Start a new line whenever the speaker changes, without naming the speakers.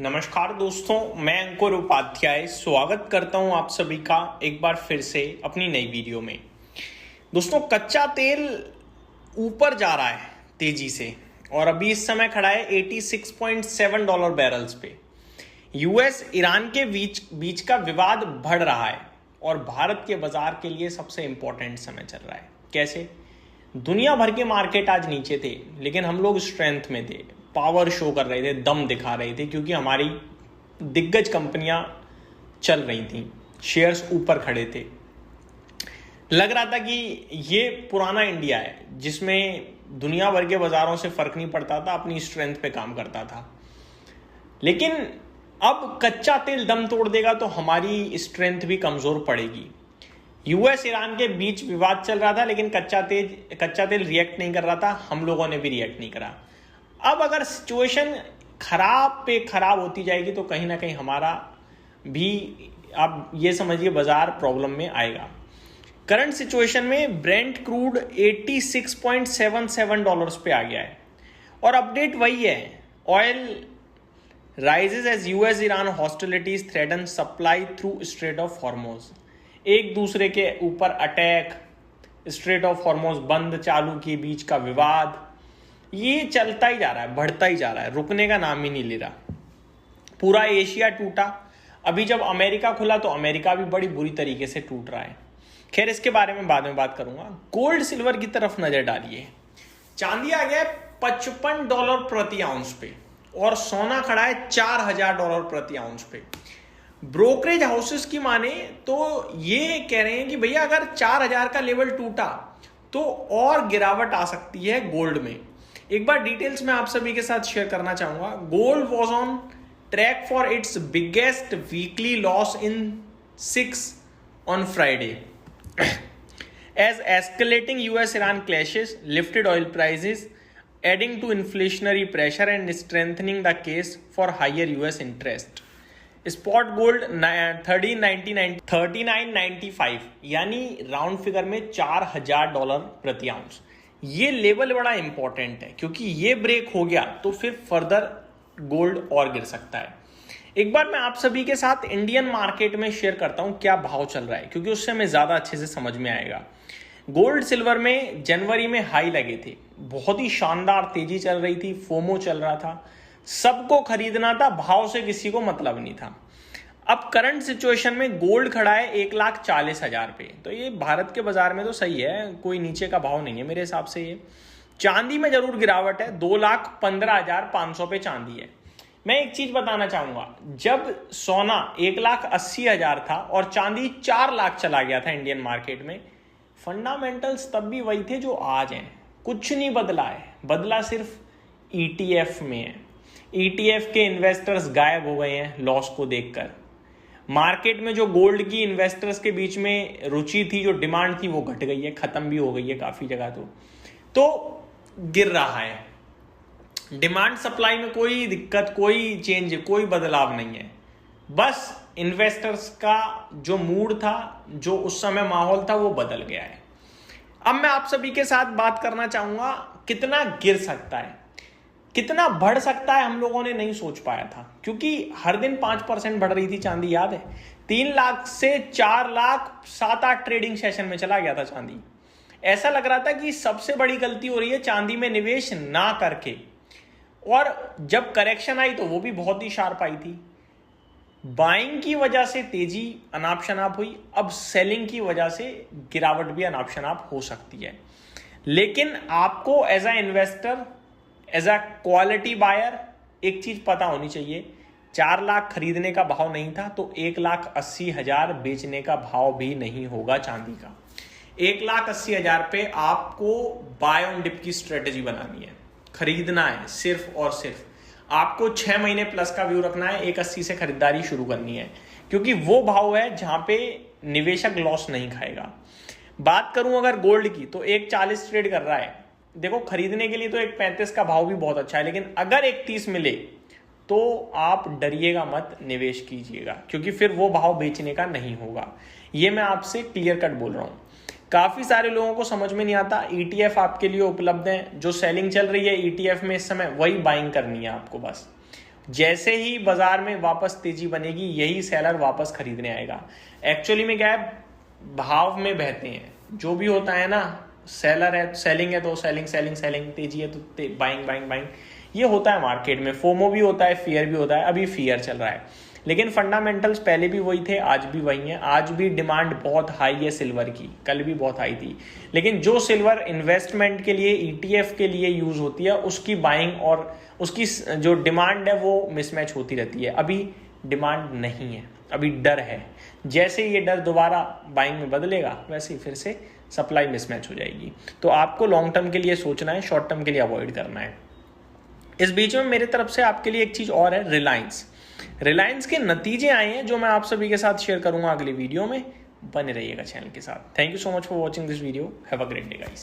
नमस्कार दोस्तों, मैं अंकुर उपाध्याय स्वागत करता हूं आप सभी का एक बार फिर से अपनी नई वीडियो में। दोस्तों, कच्चा तेल ऊपर जा रहा है तेजी से और अभी इस समय खड़ा है $86.7 बैरल्स पे। यूएस ईरान के बीच का विवाद बढ़ रहा है और भारत के बाजार के लिए सबसे इंपॉर्टेंट समय चल रहा है। कैसे? दुनिया भर के मार्केट आज नीचे थे, लेकिन हम लोग स्ट्रेंथ में थे, पावर शो कर रहे थे, दम दिखा रहे थे, क्योंकि हमारी दिग्गज कंपनियां चल रही थी, शेयर्स ऊपर खड़े थे। लग रहा था कि ये पुराना इंडिया है जिसमें दुनिया भर के बाजारों से फर्क नहीं पड़ता था, अपनी स्ट्रेंथ पे काम करता था। लेकिन अब कच्चा तेल दम तोड़ देगा तो हमारी स्ट्रेंथ भी कमजोर पड़ेगी। यूएस ईरान के बीच विवाद चल रहा था, लेकिन कच्चा तेल रिएक्ट नहीं कर रहा था, हम लोगों ने भी रिएक्ट नहीं करा। अब अगर सिचुएशन खराब पे खराब होती जाएगी तो कहीं ना कहीं हमारा भी, आप ये समझिए, बाजार प्रॉब्लम में आएगा। करंट सिचुएशन में ब्रेंट क्रूड $86.77 पे आ गया है और अपडेट वही है। Oil rises as US Iran hostilities threaten supply through Strait of Hormuz. एक दूसरे के ऊपर अटैक, स्ट्रेट ऑफ हॉर्मोज बंद चालू के बीच का विवाद, ये चलता ही जा रहा है, बढ़ता ही जा रहा है, रुकने का नाम ही नहीं ले रहा। पूरा एशिया टूटा। अभी जब अमेरिका खुला तो अमेरिका भी बड़ी बुरी तरीके से टूट रहा है। खैर, इसके बारे में बाद में बात करूंगा। गोल्ड सिल्वर की तरफ नजर डालिए। चांदी आ गया $55 प्रति आउंस पे और सोना खड़ा है $4000 प्रति आउंस पे। ब्रोकरेज हाउसेस की माने तो ये कह रहे हैं कि भैया अगर 4000 का लेवल टूटा तो और गिरावट आ सकती है गोल्ड में। एक बार डिटेल्स में आप सभी के साथ शेयर करना चाहूंगा। Gold was on track for its biggest weekly loss in 6 on Friday as escalating US Iran clashes lifted oil prices adding to inflationary pressure and strengthening the case for higher US interest. Spot gold 3995 यानी round figure में $4000 प्रति ounce. ये level बड़ा important है क्योंकि ये break हो गया तो फिर फर्दर गोल्ड और गिर सकता है। एक बार मैं आप सभी के साथ इंडियन मार्केट में शेयर करता हूं क्या भाव चल रहा है, क्योंकि उससे हमें ज्यादा अच्छे से समझ में आएगा। गोल्ड सिल्वर में जनवरी में हाई लगे थे, बहुत ही शानदार तेजी चल रही थी, फोमो चल रहा था, सबको खरीदना था, भाव से किसी को मतलब नहीं था। अब करंट सिचुएशन में गोल्ड खड़ा है 1,40,000 पे, तो ये भारत के बाजार में तो सही है, कोई नीचे का भाव नहीं है मेरे हिसाब से। ये चांदी में जरूर गिरावट है, 2,15,500 पे चांदी है। मैं एक चीज बताना चाहूंगा, जब सोना 1,80,000 था और चांदी 4 लाख चला गया था इंडियन मार्केट में, फंडामेंटल्स तब भी वही थे जो आज हैं, कुछ नहीं बदला है, बदला सिर्फ ETF में है। ETF के इन्वेस्टर्स गायब हो गए हैं लॉस को देखकर। मार्केट में जो गोल्ड की इन्वेस्टर्स के बीच में रुचि थी, जो डिमांड थी, वो घट गई है, खत्म भी हो गई है काफी जगह। तो गिर रहा है। डिमांड सप्लाई में कोई दिक्कत, कोई चेंज, कोई बदलाव नहीं है। बस इन्वेस्टर्स का जो मूड था, जो उस समय माहौल था, वो बदल गया है। अब मैं आप सभी के साथ बात करना चाहूंगा कितना गिर सकता है, कितना बढ़ सकता है। हम लोगों ने नहीं सोच पाया था, क्योंकि हर दिन 5% बढ़ रही थी चांदी, याद है? 3 लाख से 4 लाख 7-8 ट्रेडिंग सेशन में चला गया था चांदी। ऐसा लग रहा था कि सबसे बड़ी गलती हो रही है चांदी में निवेश ना करके। और जब करेक्शन आई तो वो भी बहुत ही शार्प आई थी। बाइंग की वजह से तेजी अनाप शनाप हुई, अब सेलिंग की वजह से गिरावट भी अनाप शनाप हो सकती है। लेकिन आपको as a investor, as a quality buyer, एक चीज पता होनी चाहिए, 4 लाख खरीदने का भाव नहीं था तो 1,80,000 बेचने का भाव भी नहीं होगा चांदी का। 1,80,000 पे आपको बाय ऑन डिप की स्ट्रेटेजी बनानी है, खरीदना है सिर्फ और सिर्फ। आपको 6 महीने प्लस का व्यू रखना है, 1,80 से खरीदारी शुरू करनी है, क्योंकि वो भाव है जहां पे निवेशक लॉस नहीं खाएगा। बात करूं अगर गोल्ड की, तो 1,40 ट्रेड कर रहा है। देखो, खरीदने के लिए तो 1,35 का भाव भी बहुत अच्छा है, लेकिन अगर 1,30 मिले तो आप डरिएगा मत, निवेश कीजिएगा, क्योंकि फिर वो भाव बेचने का नहीं होगा। ये मैं आपसे क्लियर कट बोल रहा हूं। काफी सारे लोगों को समझ में नहीं आता। ETF आपके लिए उपलब्ध है, जो सेलिंग चल रही है ETF में इस समय, वही बाइंग करनी है आपको बस। जैसे ही बाजार में वापस तेजी बनेगी यही सेलर वापस खरीदने आएगा। एक्चुअली में क्या है, भाव में बहते हैं, जो भी होता है ना, सेलर है सेलिंग है तो सेलिंग सेलिंग सेलिंग, तेजी है तो बाइंग बाइंग बाइंग, ये होता है मार्केट में। फोमो भी होता है, फियर भी होता है, अभी फियर चल रहा है, लेकिन फंडामेंटल्स पहले भी वही थे, आज भी वही है। आज भी डिमांड बहुत हाई है सिल्वर की, कल भी बहुत हाई थी, लेकिन जो सिल्वर इन्वेस्टमेंट के लिए ETF के लिए यूज होती है उसकी बाइंग और उसकी जो डिमांड है वो मिसमैच होती रहती है। अभी डिमांड नहीं है, अभी डर है। जैसे ये डर दोबारा बाइंग में बदलेगा वैसे ही फिर से सप्लाई मिसमैच हो जाएगी। तो आपको लॉन्ग टर्म के लिए सोचना है, शॉर्ट टर्म के लिए अवॉइड करना है। इस बीच में मेरे तरफ से आपके लिए एक चीज और है, रिलायंस के नतीजे आए हैं जो मैं आप सभी के साथ शेयर करूंगा अगली वीडियो में। बने रहिएगा चैनल के साथ। Thank you so much for watching this video. Have a great day guys.